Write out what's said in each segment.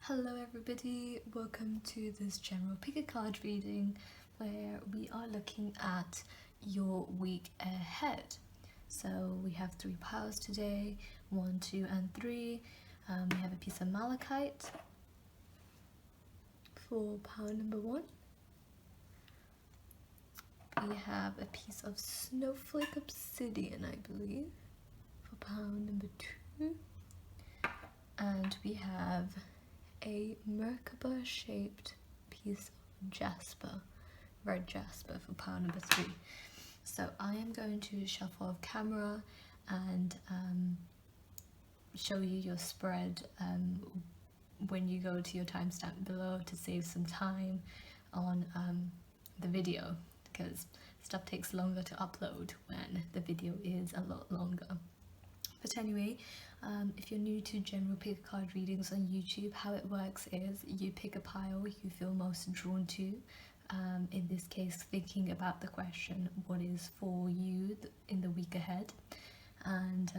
Hello everybody, welcome to this general pick a card reading where we are looking at your week ahead. So we have 3 piles today, 1, 2 and 3. We have a piece of malachite for pile number 1. We have a piece of snowflake obsidian, I believe, for pile number 2. And we have a Merkaba shaped piece of jasper, red jasper, for pile number 3. So I am going to shuffle off camera and show you your spread when you go to your timestamp below to save some time on the video, because stuff takes longer to upload when the video is a lot longer. But anyway, if you're new to general pick a card readings on YouTube, how it works is you pick a pile you feel most drawn to. In this case, thinking about the question, what is for you in the week ahead? And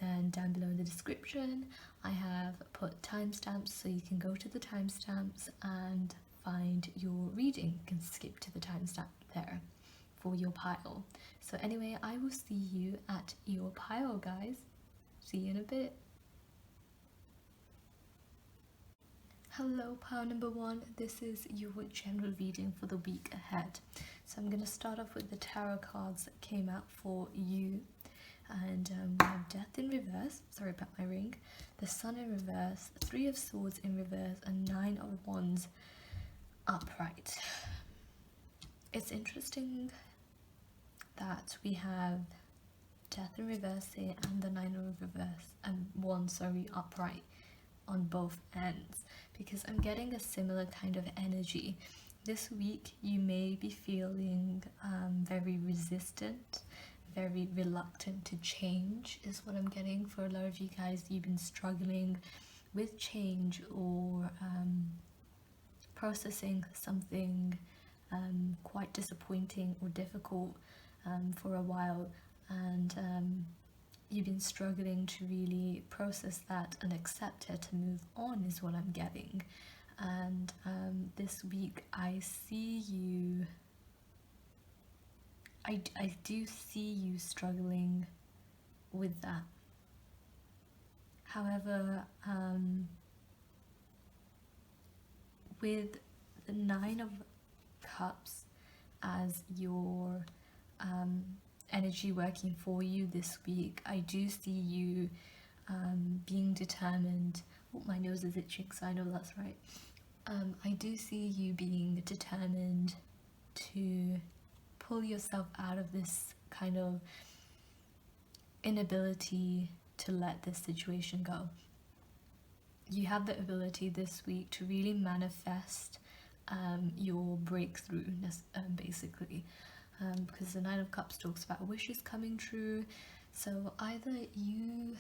then down below in the description, I have put timestamps so you can go to the timestamps and find your reading. You can skip to the timestamp there for your pile. So anyway, I will see you at your pile, guys. See you in a bit. Hello, pile number 1. This is your general reading for the week ahead. So I'm going to start off with the tarot cards that came out for you. And we have Death in reverse, sorry about my ring, the Sun in reverse, 3 of Swords in reverse, and 9 of Wands upright. It's interesting that we have Death in reverse here and the 9 of reverse and Wands, upright on both ends, because I'm getting a similar kind of energy. This week you may be feeling very resistant, very reluctant to change is what I'm getting. For a lot of you guys, you've been struggling with change or processing something quite disappointing or difficult for a while, and you've been struggling to really process that and accept it, to move on is what I'm getting. And this week I see you, I do see you struggling with that. However, with the 9 of Cups as your energy working for you this week, I do see you being determined. Oh, my nose is itching, so I know that's right. I do see you being determined to pull yourself out of this kind of inability to let this situation go. You have the ability this week to really manifest your breakthrough, basically. Because the 9 of Cups talks about wishes coming true. So either you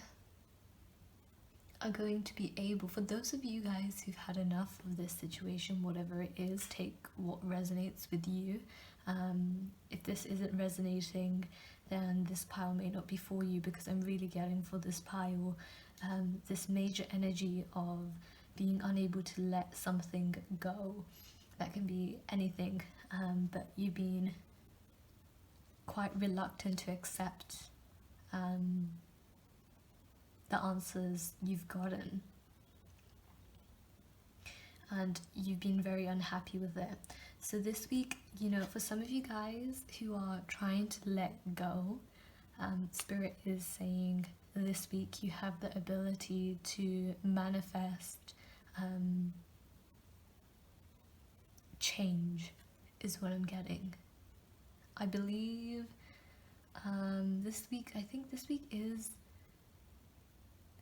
are going to be able, for those of you guys who've had enough of this situation, whatever it is, take what resonates with you. If this isn't resonating, then this pile may not be for you, because I'm really getting for this pile this major energy of being unable to let something go. That can be anything, but you've been quite reluctant to accept the answers you've gotten, and you've been very unhappy with it. So this week, you know, for some of you guys who are trying to let go, Spirit is saying this week you have the ability to manifest change is what I'm getting. I believe this week, I think this week is,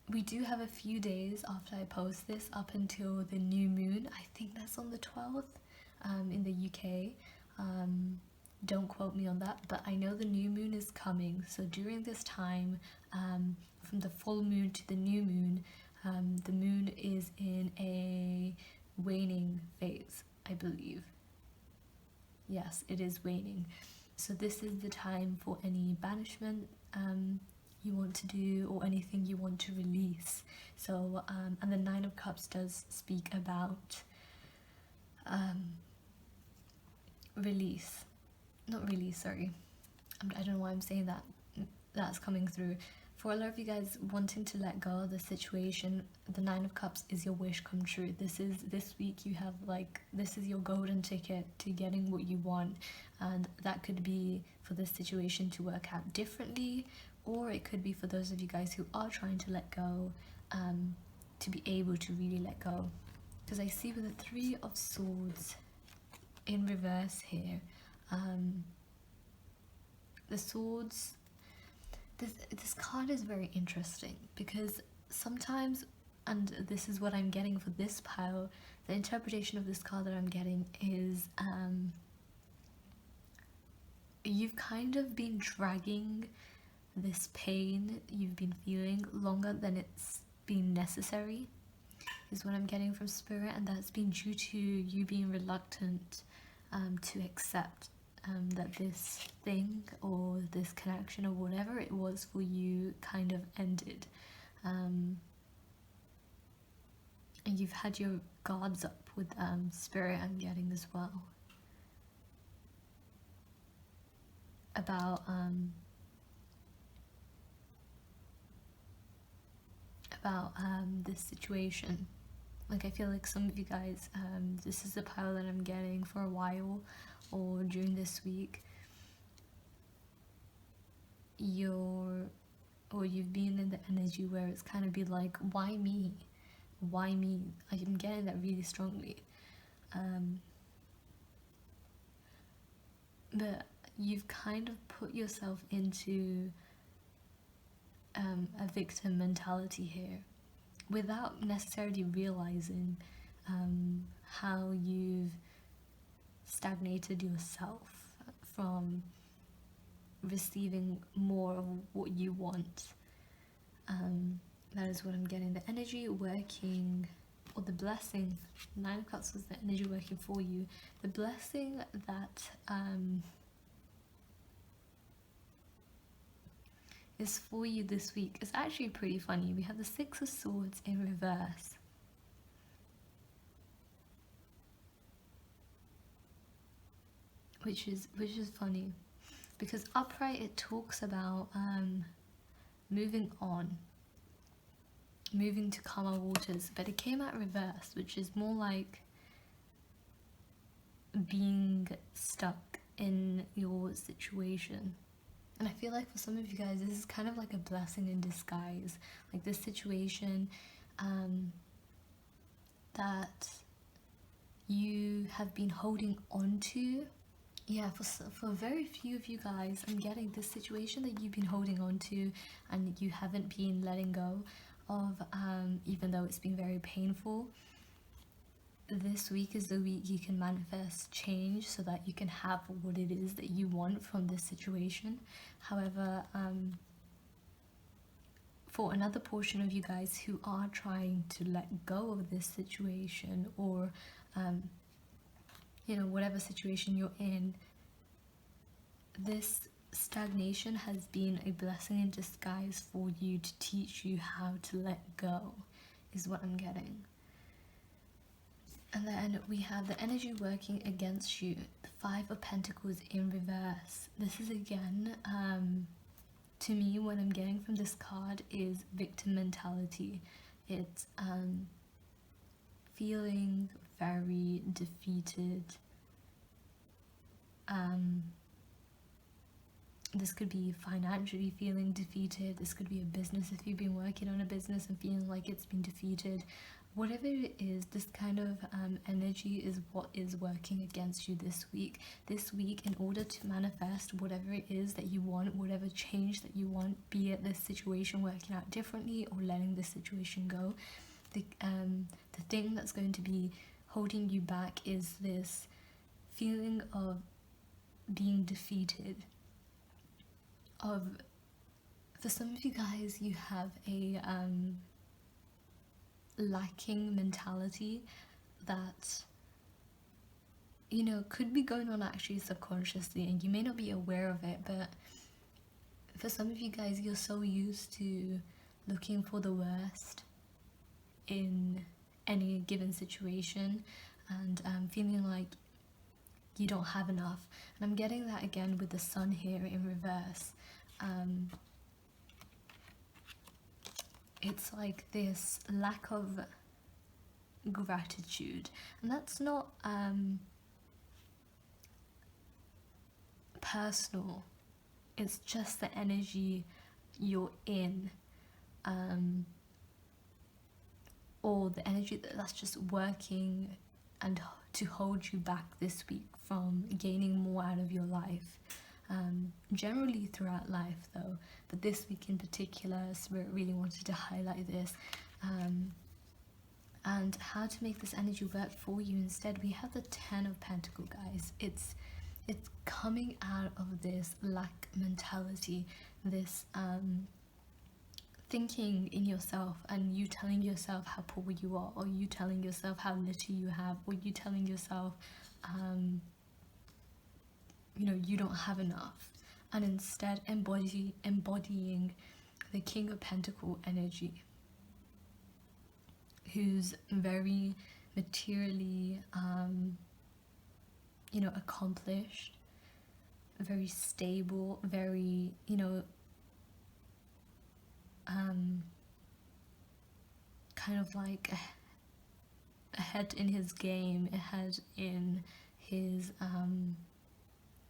we do have a few days after I post this up until the new moon. I think that's on the 12th in the UK. Don't quote me on that, but I know the new moon is coming. So during this time, from the full moon to the new moon, the moon is in a waning phase, I believe. Yes, it is waning. So this is the time for any banishment you want to do or anything you want to release. So and the Nine of Cups does speak about release, not release, sorry, I don't know why I'm saying that, that's coming through. For a lot of you guys wanting to let go of the situation, the Nine of Cups is your wish come true. This week you have like, this is your golden ticket to getting what you want, and that could be for this situation to work out differently, or it could be for those of you guys who are trying to let go, to be able to really let go. Because I see with the Three of Swords in reverse here, the swords, this card is very interesting because sometimes, and this is what I'm getting for this pile, the interpretation of this card that I'm getting is you've kind of been dragging this pain you've been feeling longer than it's been necessary, is what I'm getting from Spirit, and that's been due to you being reluctant to accept that this thing or this connection or whatever it was for you kind of ended. And you've had your guards up with Spirit, I'm getting as well, about this situation. Like, I feel like some of you guys, this is the pile that I'm getting for a while or during this week, you've been in the energy where it's kind of be like, why me? Why me? I'm getting that really strongly. But you've kind of put yourself into a victim mentality here without necessarily realizing how you've stagnated yourself from receiving more of what you want. That is what I'm getting. The energy working, or the blessing, Nine of Cups was the energy working for you. The blessing that is for you this week is actually pretty funny. We have the Six of Swords in reverse. Which is funny, because upright it talks about moving on, moving to calmer waters, but it came out reverse, which is more like being stuck in your situation. And I feel like for some of you guys, this is kind of like a blessing in disguise. Like this situation that you have been holding on to. Yeah, for very few of you guys, I'm getting this situation that you've been holding on to and you haven't been letting go of, even though it's been very painful. This week is the week you can manifest change so that you can have what it is that you want from this situation. However, for another portion of you guys who are trying to let go of this situation, or you know, whatever situation you're in, this stagnation has been a blessing in disguise for you to teach you how to let go, is what I'm getting. And then we have the energy working against you, the Five of Pentacles in reverse. This is again, to me, what I'm getting from this card is victim mentality. It's feeling very defeated. This could be financially feeling defeated. This could be a business if you've been working on a business and feeling like it's been defeated. Whatever it is, this kind of energy is what is working against you this week. This week, in order to manifest whatever it is that you want, whatever change that you want, be it this situation working out differently or letting this situation go, the thing that's going to be holding you back is this feeling of being defeated. For some of you guys, you have a lacking mentality that, you know, could be going on actually subconsciously, and you may not be aware of it, but for some of you guys, you're so used to looking for the worst in any given situation and feeling like you don't have enough. And I'm getting that again with the sun here in reverse. It's like this lack of gratitude, and that's not personal, it's just the energy you're in, or the energy that's just working and to hold you back this week from gaining more out of your life. Generally throughout life though, but this week in particular, Spirit really wanted to highlight this, and how to make this energy work for you. Instead, we have the Ten of Pentacles, guys. It's coming out of this lack mentality, this thinking in yourself, and you telling yourself how poor you are, or you telling yourself how little you have, or you telling yourself you know, you don't have enough, and instead embodying the King of Pentacles energy, who's very materially you know, accomplished, very stable, very, you know, kind of like ahead in his game, ahead in his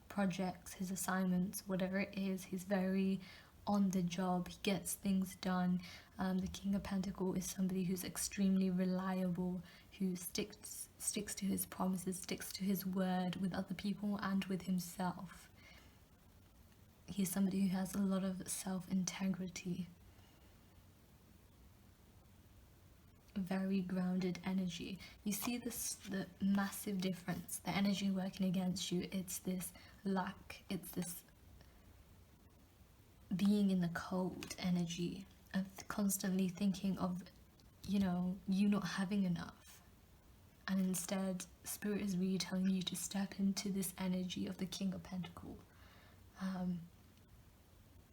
projects, his assignments, whatever it is. He's very on the job, he gets things done. The King of Pentacles is somebody who's extremely reliable, who sticks to his promises, sticks to his word with other people and with himself. He's somebody who has a lot of self-integrity, very grounded energy. You see this, the massive difference, the energy working against you. It's this lack, it's this being in the cold energy of constantly thinking of, you know, you not having enough. And instead, Spirit is really telling you to step into this energy of the King of Pentacles.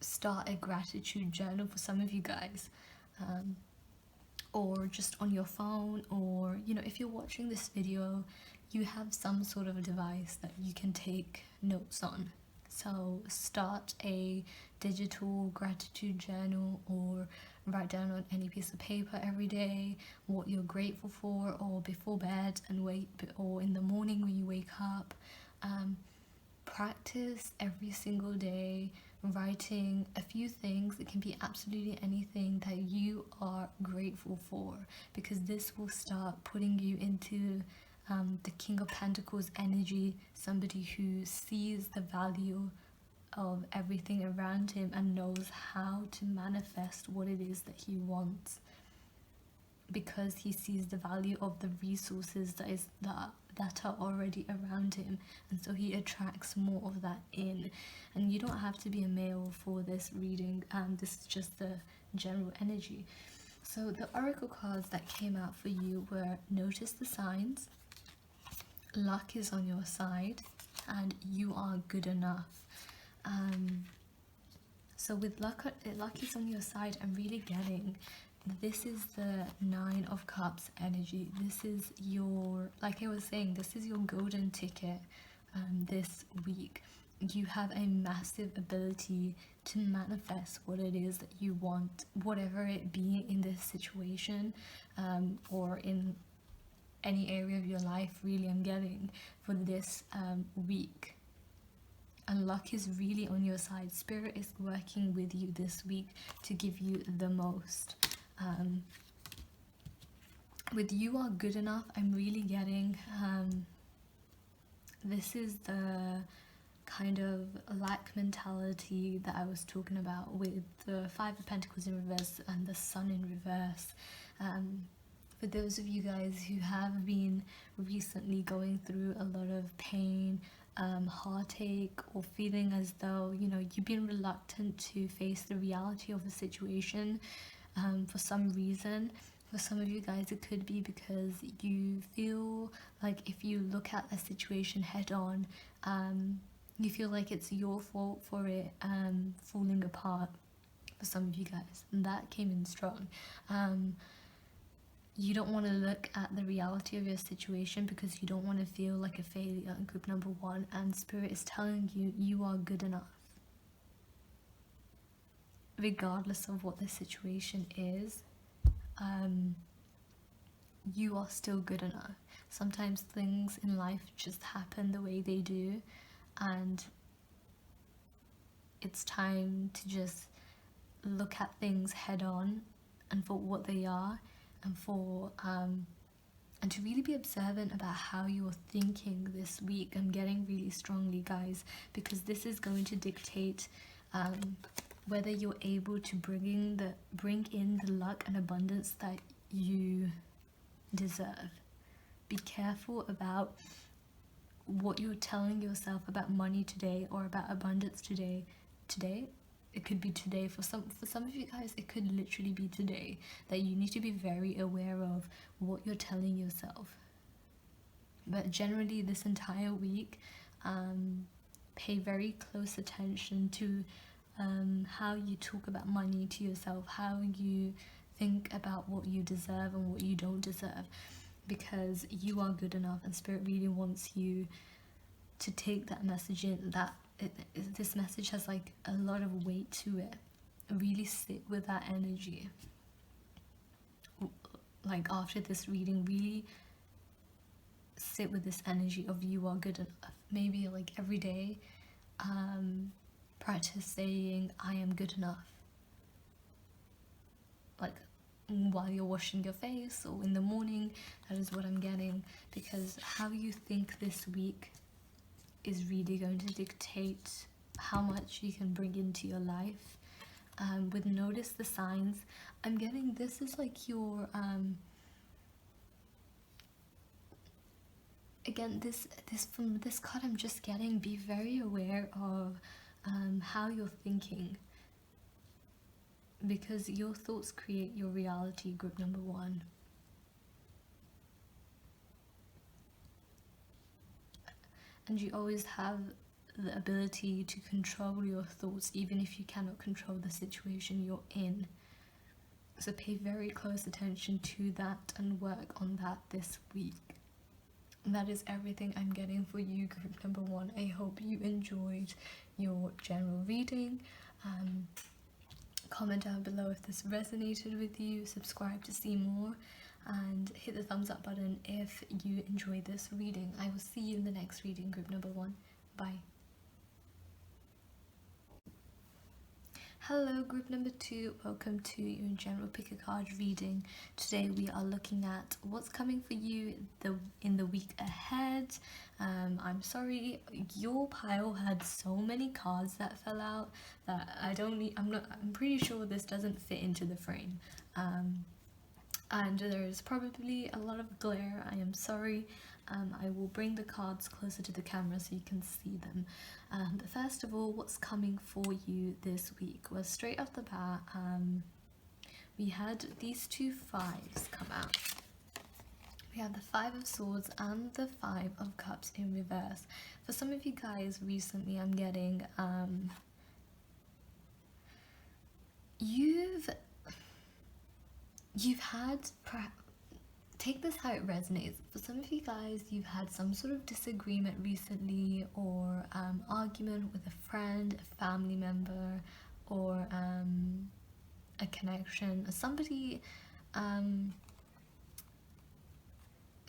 Start a gratitude journal for some of you guys, or just on your phone, or, you know, if you're watching this video, you have some sort of a device that you can take notes on. So start a digital gratitude journal, or write down on any piece of paper every day what you're grateful for, or before bed and or in the morning when you wake up. Practice every single day writing a few things. It can be absolutely anything that you are grateful for, because this will start putting you into the King of Pentacles energy, somebody who sees the value of everything around him and knows how to manifest what it is that he wants, because he sees the value of the resources that are already around him, and so he attracts more of that in. And you don't have to be a male for this reading, this is just the general energy. So the oracle cards that came out for you were: notice the signs, luck is on your side, and you are good enough. So with luck is on your side, I'm really getting this is the Nine of Cups energy. This is your, like I was saying, this is your golden ticket this week. You have a massive ability to manifest what it is that you want, whatever it be in this situation, or in any area of your life, really. I'm getting for this week. And luck is really on your side. Spirit is working with you this week to give you the most. With you are good enough, I'm really getting this is the kind of lack mentality that I was talking about with the Five of Pentacles in reverse and the Sun in reverse. For those of you guys who have been recently going through a lot of pain, heartache, or feeling as though, you know, you've been reluctant to face the reality of the situation for some reason. For some of you guys, it could be because you feel like if you look at a situation head on, You feel like it's your fault for it falling apart for some of you guys, and that came in strong. You don't want to look at the reality of your situation because you don't want to feel like a failure in group number 1, and Spirit is telling you you are good enough. Regardless of what the situation is, you are still good enough. Sometimes things in life just happen the way they do, and it's time to just look at things head on and for what they are, and for and to really be observant about how you're thinking this week. I'm getting really strongly, guys, because this is going to dictate whether you're able to bring in the luck and abundance that you deserve. Be careful about what you're telling yourself about money today or about abundance today. It could be today. For some of you guys, it could literally be today, that you need to be very aware of what you're telling yourself. But generally this entire week, pay very close attention to how you talk about money to yourself, how you think about what you deserve and what you don't deserve, because you are good enough, and Spirit really wants you to take that message in. This message has like a lot of weight to it. Really sit with that energy. Like after this reading, really sit with this energy of you are good enough. Maybe like every day, practice saying I am good enough. Like while you're washing your face or in the morning, that is what I'm getting, because how you think this week is really going to dictate how much you can bring into your life. With notice the signs, I'm getting this is like your again, this from this card I'm just getting, be very aware of how you're thinking, because your thoughts create your reality, group number 1. And you always have the ability to control your thoughts, even if you cannot control the situation you're in. So pay very close attention to that and work on that this week. And that is everything I'm getting for you, group number 1. I hope you enjoyed your general reading. Comment down below if this resonated with you, subscribe to see more, and hit the thumbs up button if you enjoyed this reading. I will see you in the next reading, group number 1. Bye. Hello, group number 2. Welcome to your general pick a card reading. Today we are looking at what's coming for you in the week ahead. I'm sorry, your pile had so many cards that fell out that I'm pretty sure this doesn't fit into the frame. And there's probably a lot of glare. I am sorry. I will bring the cards closer to the camera so you can see them. But first of all, what's coming for you this week? Well, straight off the bat, we had these 2 5s come out. We have the 5 of Swords and the 5 of Cups in reverse. For some of you guys recently, I'm getting you've had, take this how it resonates. For some of you guys, you've had some sort of disagreement recently, or argument with a friend, a family member, or a connection, somebody,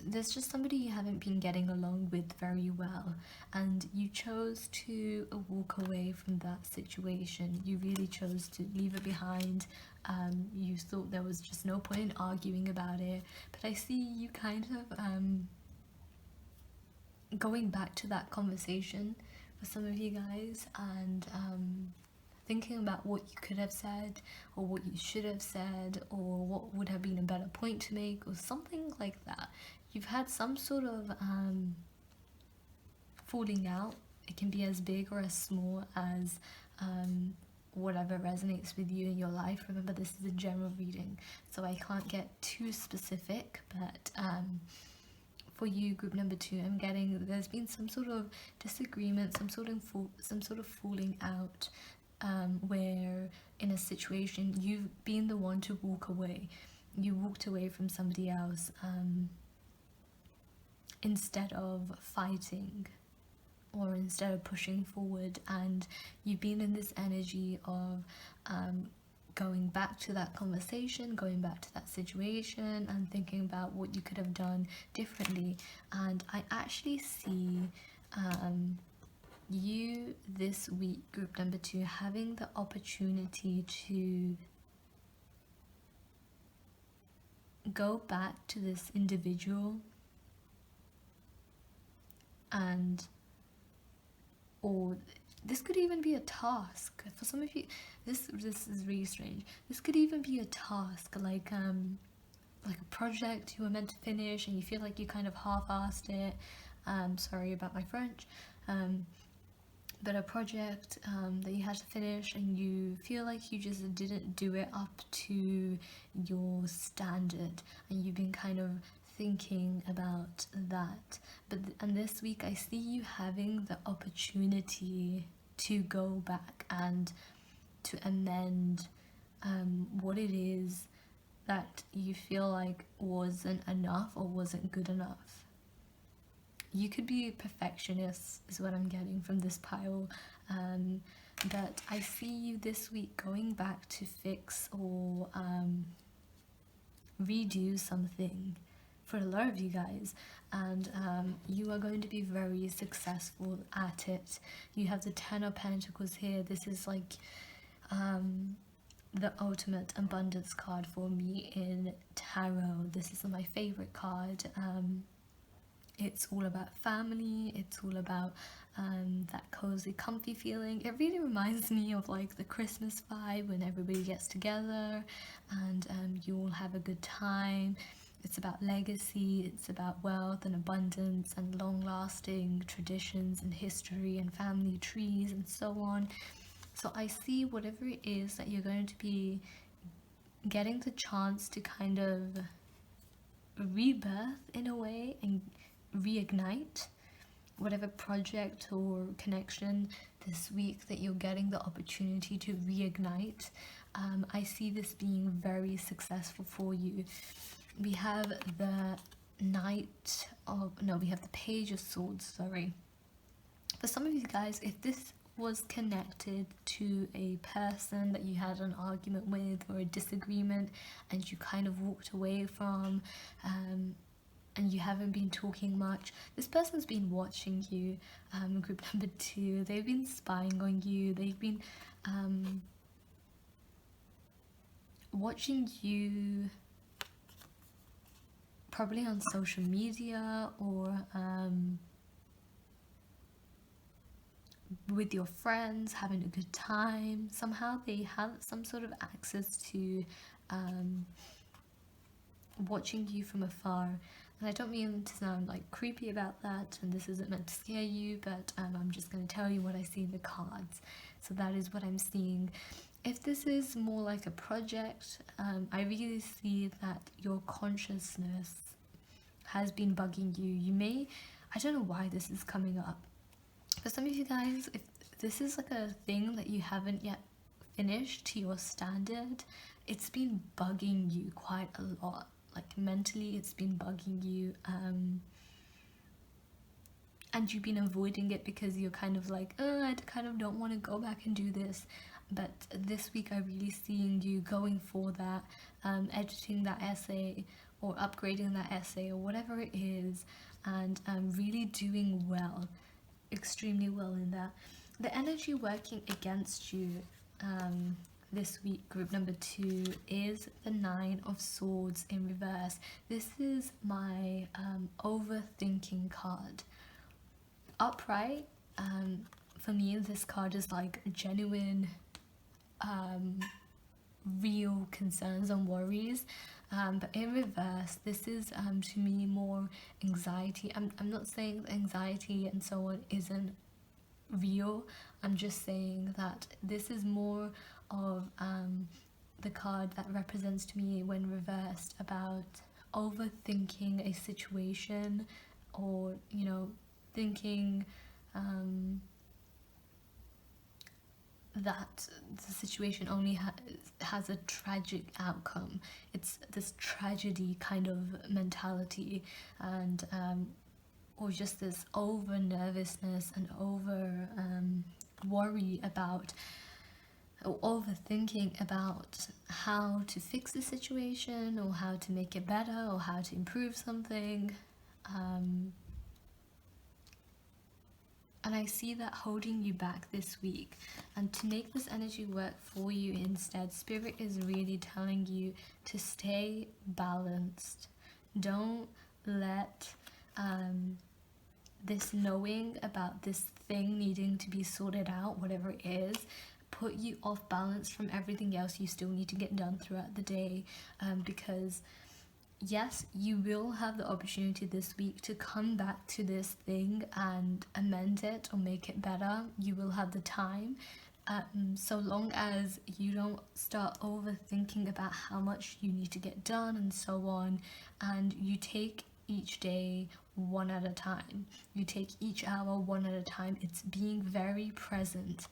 there's just somebody you haven't been getting along with very well, and you chose to walk away from that situation. You really chose to leave it behind. You thought there was just no point in arguing about it, but I see you kind of going back to that conversation for some of you guys, and thinking about what you could have said, or what you should have said, or what would have been a better point to make, or something like that. You've had some sort of falling out. It can be as big or as small as whatever resonates with you in your life. Remember, this is a general reading, so I can't get too specific, but for you, group number 2, I'm getting there's been some sort of disagreement, some sort of falling out, where in a situation you've been the one to walk away. You walked away from somebody else, instead of fighting or instead of pushing forward, and you've been in this energy of going back to that conversation, going back to that situation, and thinking about what you could have done differently. And I actually see you this week, group number 2, having the opportunity to go back to this individual and, or this could even be a task for some of you. This is really strange. This could even be a task, like a project you were meant to finish and you feel like you kind of half-assed it. Sorry about my French. But a project that you had to finish and you feel like you just didn't do it up to your standard, and you've been kind of thinking about that. And this week I see you having the opportunity to go back and to amend what it is that you feel like wasn't enough or wasn't good enough. You could be a perfectionist is what I'm getting from this pile, but I see you this week going back to fix or redo something for a lot of you guys, and you are going to be very successful at it. You have the 10 of Pentacles here. This is like the ultimate abundance card for me in tarot. This is my favorite card. It's all about family, it's all about that cozy, comfy feeling. It really reminds me of like the Christmas vibe when everybody gets together and you all have a good time. It's about legacy, it's about wealth and abundance and long-lasting traditions and history and family trees and so on. So I see whatever it is that you're going to be getting the chance to kind of rebirth in a way and reignite whatever project or connection this week that you're getting the opportunity to reignite. I see this being very successful for you. We have the we have the Page of Swords, sorry. For some of you guys, if this was connected to a person that you had an argument with or a disagreement and you kind of walked away from, and you haven't been talking much, this person's been watching you. Group number 2, they've been spying on you. They've been watching you probably on social media or with your friends, having a good time. Somehow they have some sort of access to watching you from afar. And I don't mean to sound like creepy about that, and this isn't meant to scare you, but I'm just going to tell you what I see in the cards. So that is what I'm seeing. If this is more like a project, I really see that your consciousness has been bugging you. You may, I don't know why this is coming up. For some of you guys, if this is like a thing that you haven't yet finished to your standard, it's been bugging you quite a lot. Like mentally, it's been bugging you. And you've been avoiding it because you're kind of like, I kind of don't want to go back and do this. But this week I'm really seeing you going for that, editing that essay or upgrading that essay or whatever it is, and really doing well, extremely well in that. The energy working against you this week, group number 2, is the 9 of Swords in reverse. This is my overthinking card. Upright, for me, this card is like genuine, real concerns and worries, but in reverse, this is to me more anxiety. I'm not saying that anxiety and so on isn't real. I'm just saying that this is more of the card that represents to me when reversed about overthinking a situation or, you know, thinking that the situation only has a tragic outcome. It's this tragedy kind of mentality, and or just this over nervousness and over worry about, or overthinking about how to fix the situation or how to make it better or how to improve something. And I see that holding you back this week. And to make this energy work for you instead, Spirit is really telling you to stay balanced. Don't let this knowing about this thing needing to be sorted out, whatever it is, put you off balance from everything else you still need to get done throughout the day. Because yes, you will have the opportunity this week to come back to this thing and amend it or make it better. You will have the time, so long as you don't start overthinking about how much you need to get done and so on, and you take each day one at a time. You take each hour one at a time. It's being very present.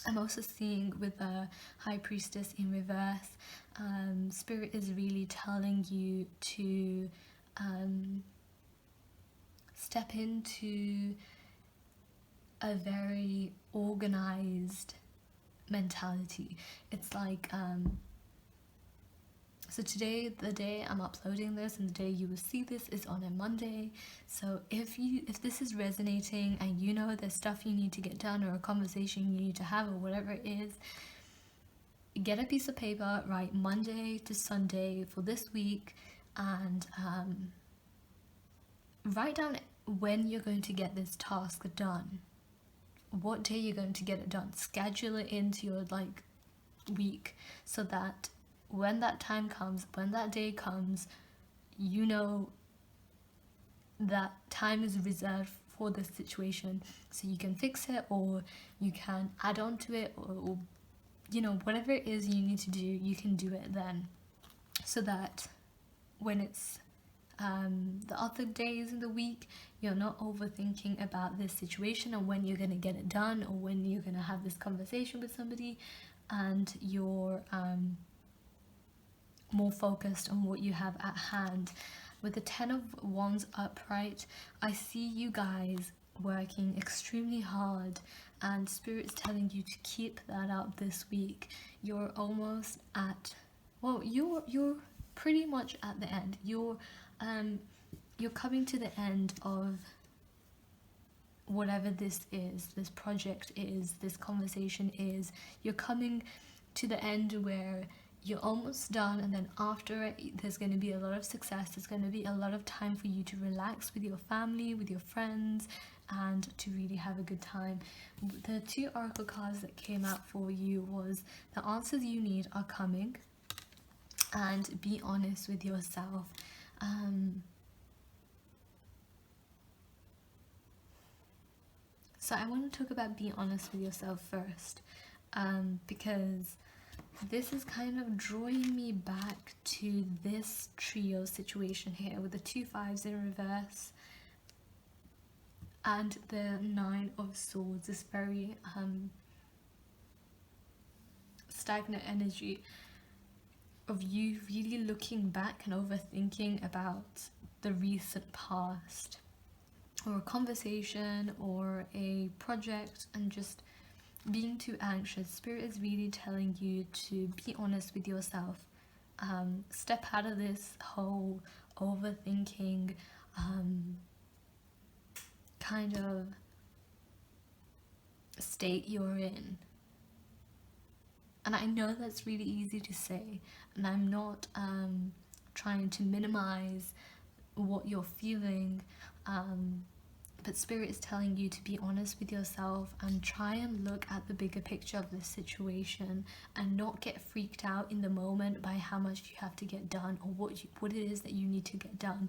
I'm also seeing with the High Priestess in reverse, Spirit is really telling you to step into a very organized mentality. It's like, so today, the day I'm uploading this and the day you will see this is on a Monday. So if this is resonating and you know there's stuff you need to get done or a conversation you need to have or whatever it is, get a piece of paper, write Monday to Sunday for this week, and write down when you're going to get this task done, what day you're going to get it done. Schedule it into your week, so that when that time comes, when that day comes, you know that time is reserved for this situation, so you can fix it or you can add on to it, or you know, whatever it is you need to do, you can do it then, so that when it's the other days in the week, you're not overthinking about this situation and when you're going to get it done or when you're going to have this conversation with somebody, and you're more focused on what you have at hand. With the 10 of Wands upright, I see you guys working extremely hard, and Spirit's telling you to keep that up this week. You're almost at, well, you're pretty much at the end. You're coming to the end of whatever this is, this project is, this conversation is. You're coming to the end where you're almost done, and then after it, there's going to be a lot of success. There's going to be a lot of time for you to relax with your family, with your friends, and to really have a good time. The 2 oracle cards that came out for you was the answers you need are coming, and be honest with yourself. So I want to talk about being honest with yourself first, because this is kind of drawing me back to this trio situation here with the 2 5s in reverse and the 9 of Swords. This very stagnant energy of you really looking back and overthinking about the recent past, or a conversation or a project, and just being too anxious. Spirit is really telling you to be honest with yourself. Step out of this whole overthinking kind of state you're in. And I know that's really easy to say, and I'm not trying to minimize what you're feeling, but Spirit is telling you to be honest with yourself and try and look at the bigger picture of this situation, and not get freaked out in the moment by how much you have to get done or what it is that you need to get done.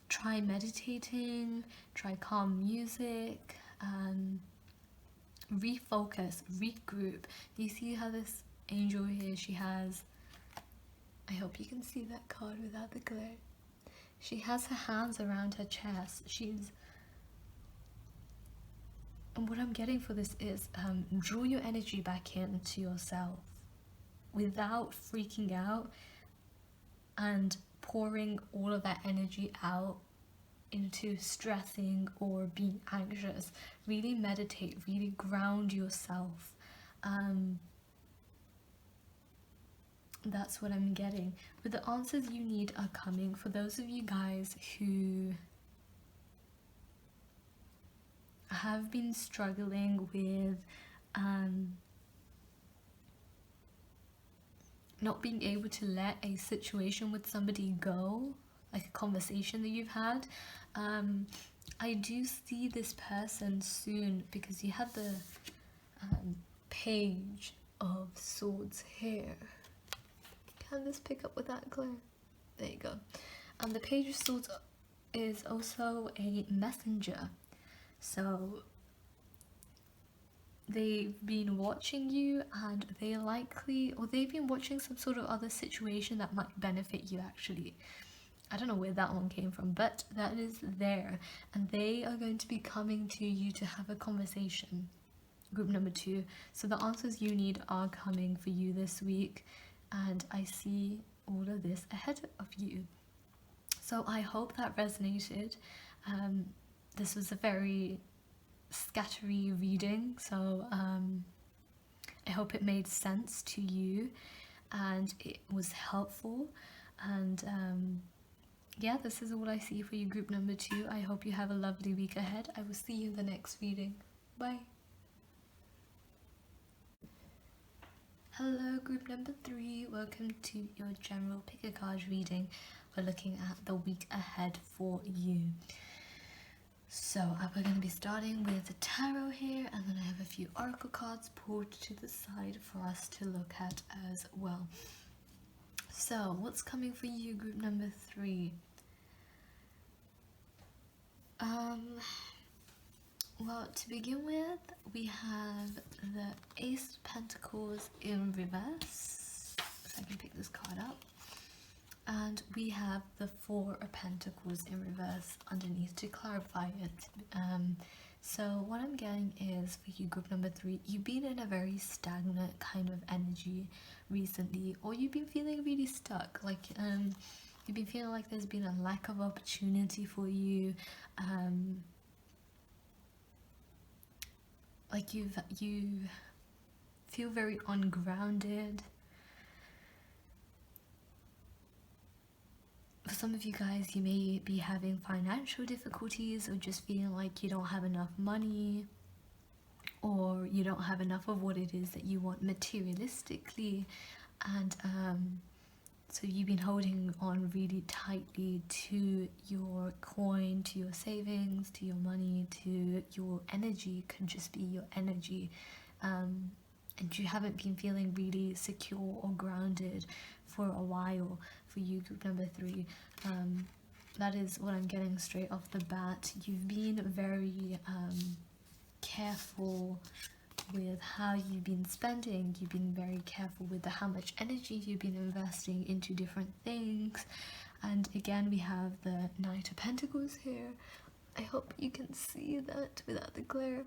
Try meditating, try calm music, refocus, regroup. Do you see how this angel here, she has, I hope you can see that card without the glare. She has her hands around her chest. And what I'm getting for this is draw your energy back into yourself without freaking out and pouring all of that energy out into stressing or being anxious. Really meditate, really ground yourself. That's what I'm getting. But the answers you need are coming. For those of you guys who have been struggling with not being able to let a situation with somebody go, like a conversation that you've had, I do see this person soon, because you have the Page of Swords here. Can this pick up with that glare? There you go. And the Page of Swords is also a messenger. So they've been watching you, and they've been watching some sort of other situation that might benefit you actually. I don't know where that one came from, but that is there. And they are going to be coming to you to have a conversation. Group number 2. So the answers you need are coming for you this week. And I see all of this ahead of you. So I hope that resonated. This was a very scattery reading, so I hope it made sense to you and it was helpful. And yeah, this is all I see for you, group number 2. I hope you have a lovely week ahead. I will see you in the next reading. Bye. Hello, group number 3. Welcome to your general pick a card reading. We're looking at the week ahead for you. So we're going to be starting with the tarot here, and then I have a few oracle cards pulled to the side for us to look at as well. So what's coming for you, group number 3? Well, to begin with, we have the Ace of Pentacles in reverse, if I can pick this card up, and we have the Four of Pentacles in reverse underneath to clarify it. So what I'm getting is, for you, group number 3, you've been in a very stagnant kind of energy recently, or you've been feeling really stuck, like you've been feeling like there's been a lack of opportunity for you. Like you feel very ungrounded. For some of you guys, you may be having financial difficulties, or just feeling like you don't have enough money, or you don't have enough of what it is that you want materialistically, and so you've been holding on really tightly to your coin, to your savings, to your money, to your energy. Could just be your energy, and you haven't been feeling really secure or grounded for a while. For you, group number 3, that is what I'm getting straight off the bat. You've been very careful with how you've been spending. You've been very careful with how much energy you've been investing into different things. And again, we have the Knight of Pentacles here. I hope you can see that without the glare.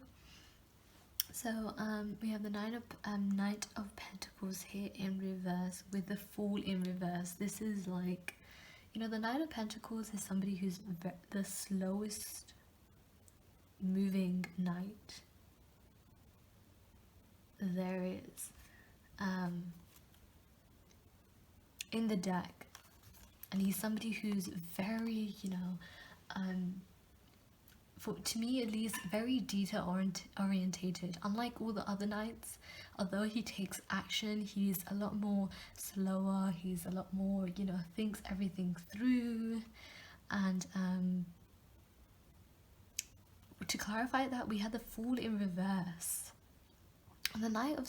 So we have the Knight of Pentacles here in reverse with the Fool in reverse. This is like, you know, the Knight of Pentacles is somebody who's the slowest moving knight there is in the deck, and he's somebody who's very, you know, to me at least, very detail orientated. Unlike all the other knights, although he takes action, he's a lot more slower, he's a lot more, you know, thinks everything through. And to clarify that, we had the Fool in reverse. And the Knight of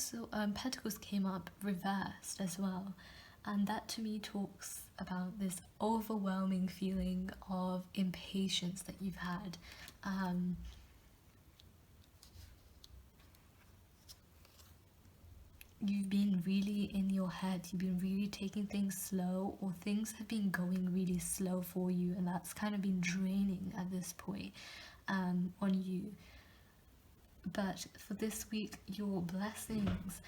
Pentacles came up reversed as well, and that to me talks about this overwhelming feeling of impatience that you've had. you've been really in your head, you've been really taking things slow, or things have been going really slow for you, and that's kind of been draining at this point on you. But for this week, your blessings,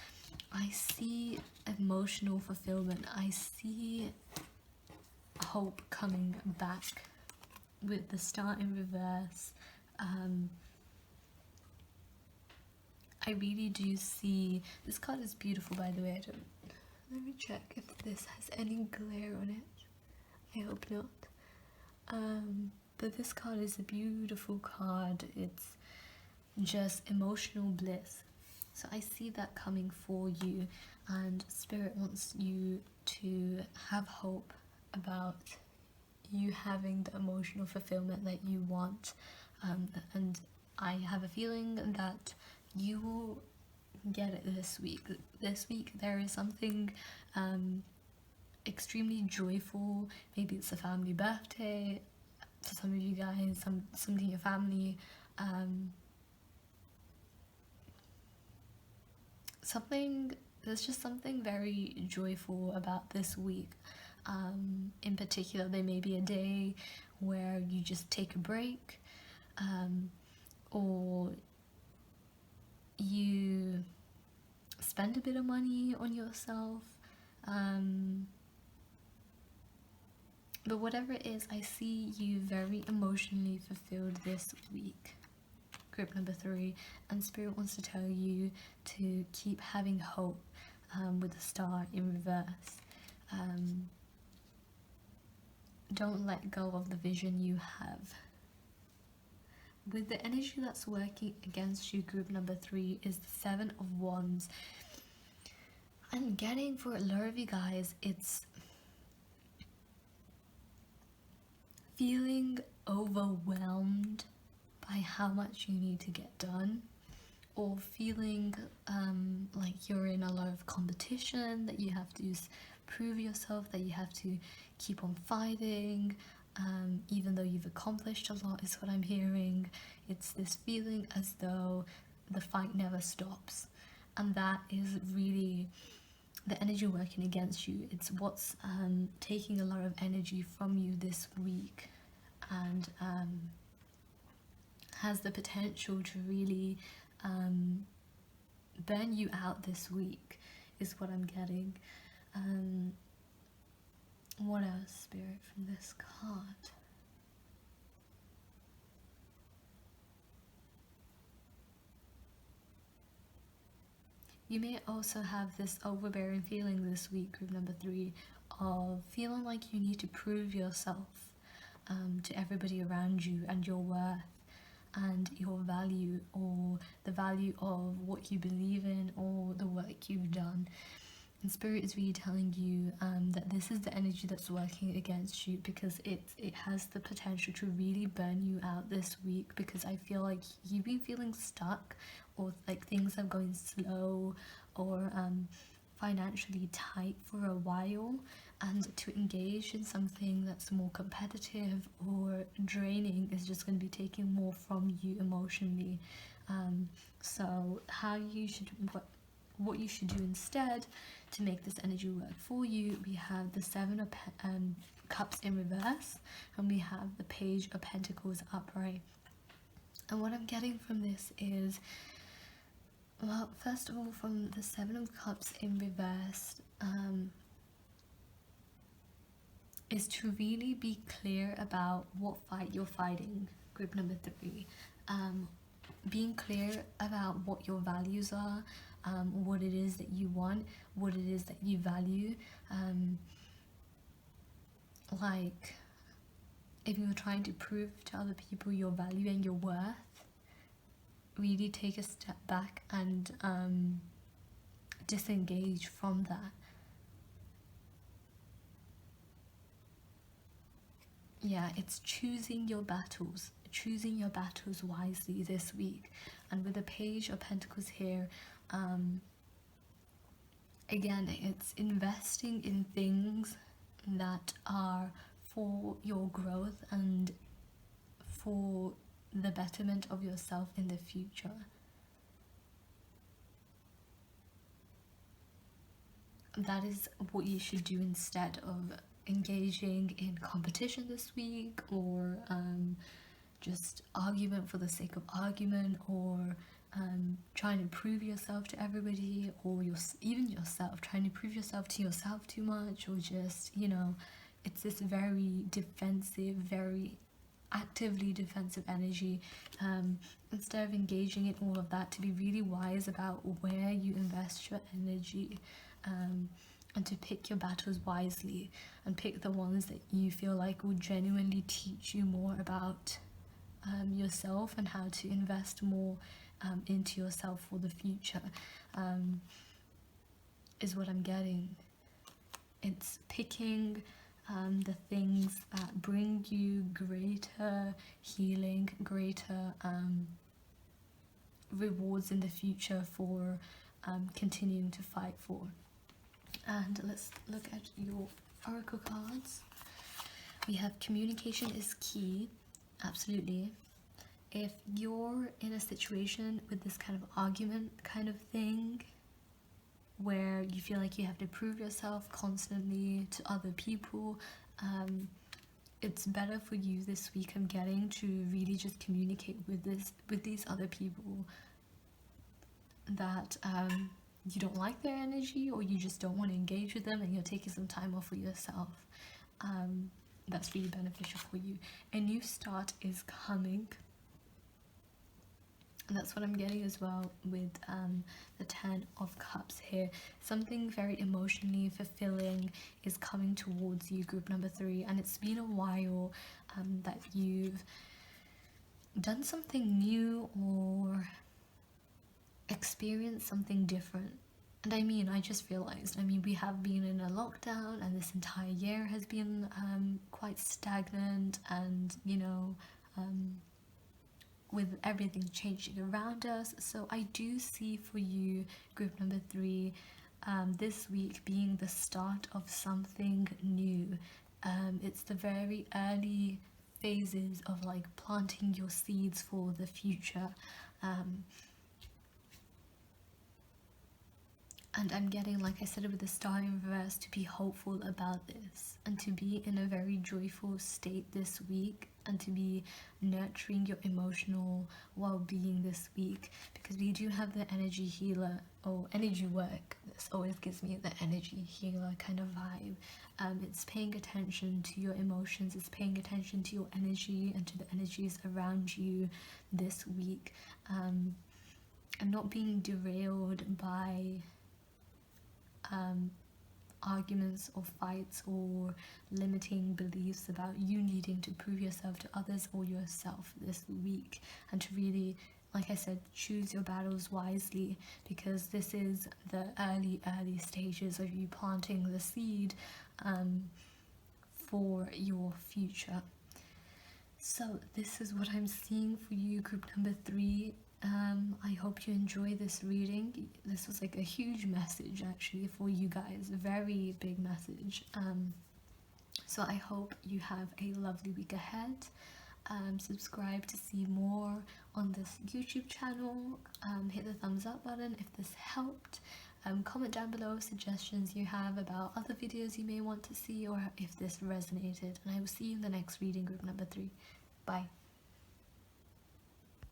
I see emotional fulfillment, I see hope coming back with the Star in reverse. I really do see, this card is beautiful, by the way. Let me check if this has any glare on it. I hope not. But this card is a beautiful card. It's just emotional bliss. So I see that coming for you, and Spirit wants you to have hope about you having the emotional fulfillment that you want, and I have a feeling that you will get it this week. This week there is something extremely joyful. Maybe it's a family birthday for some of you guys, something in your family, there's just something very joyful about this week. In particular, there may be a day where you just take a break, or you spend a bit of money on yourself, but whatever it is, I see you very emotionally fulfilled this week. Group number 3, and Spirit wants to tell you to keep having hope with the Star in reverse. Don't let go of the vision you have. With the energy that's working against you, group number 3 is the 7 of Wands. I'm getting, for a lot of you guys, it's feeling overwhelmed by how much you need to get done, or feeling like you're in a lot of competition, that you have to prove yourself, that you have to keep on fighting, even though you've accomplished a lot, is what I'm hearing. It's this feeling as though the fight never stops, and that is really the energy working against you. It's what's taking a lot of energy from you this week, and has the potential to really burn you out this week, is what I'm getting. What else, Spirit, from this card? You may also have this overbearing feeling this week, group number 3, of feeling like you need to prove yourself to everybody around you, and your worth and your value, or the value of what you believe in, or the work you've done. And Spirit is really telling you that this is the energy that's working against you, because it has the potential to really burn you out this week, because I feel like you've been feeling stuck, or like things are going slow, or financially tight for a while, and to engage in something that's more competitive or draining is just going to be taking more from you emotionally. So what you should do instead to make this energy work for you, we have the 7 of Cups in reverse, and we have the Page of Pentacles upright. And what I'm getting from this is, well, first of all, from the 7 of Cups in reverse, is to really be clear about what fight you're fighting, group number 3. Being clear about what your values are, what it is that you want, what it is that you value. Like, if you're trying to prove to other people your value and your worth, really take a step back and disengage from that. Yeah, it's choosing your battles wisely this week. And with the Page of Pentacles here, again, it's investing in things that are for your growth and for the betterment of yourself in the future. that is what you should do instead of engaging in competition this week, or just argument for the sake of argument, or trying to prove yourself to everybody, or even yourself, trying to prove yourself to yourself too much, or just, you know, it's this very defensive, very actively defensive energy. Instead of engaging in all of that, to be really wise about where you invest your energy, and to pick your battles wisely, and pick the ones that you feel like will genuinely teach you more about yourself, and how to invest more into yourself for the future, is what I'm getting. It's picking the things that bring you greater healing, greater rewards in the future for continuing to fight for. And let's look at your oracle cards. We have communication is key. Absolutely. If you're in a situation with this kind of argument kind of thing, where you feel like you have to prove yourself constantly to other people, it's better for you this week, I'm getting, to really just communicate with these other people that you don't like their energy, or you just don't want to engage with them, and you're taking some time off for yourself. That's really beneficial for you. A new start is coming. And that's what I'm getting as well with the 10 of Cups here. Something very emotionally fulfilling is coming towards you, group number 3, and it's been a while that you've done something new or experienced something different. And I just realized, we have been in a lockdown, and this entire year has been quite stagnant, and, you know, with everything changing around us. So I do see for you, group number 3, this week being the start of something new. It's the very early phases of like planting your seeds for the future. And I'm getting, like I said with the star in reverse, to be hopeful about this, and to be in a very joyful state this week, and to be nurturing your emotional well-being this week, because we do have the energy healer, or energy work. This always gives me the energy healer kind of vibe. It's paying attention to your emotions, it's paying attention to your energy and to the energies around you this week, and not being derailed by arguments or fights or limiting beliefs about you needing to prove yourself to others or yourself this week, and to really, like I said, choose your battles wisely, because this is the early stages of you planting the seed for your future. So this is what I'm seeing for you, group number 3. I hope you enjoy this reading. This was like a huge message actually for you guys, a very big message. So I hope you have a lovely week ahead. Subscribe to see more on this YouTube channel. Hit the thumbs up button if this helped. Comment down below suggestions you have about other videos you may want to see, or if this resonated. And I will see you in the next reading, group number 3. Bye.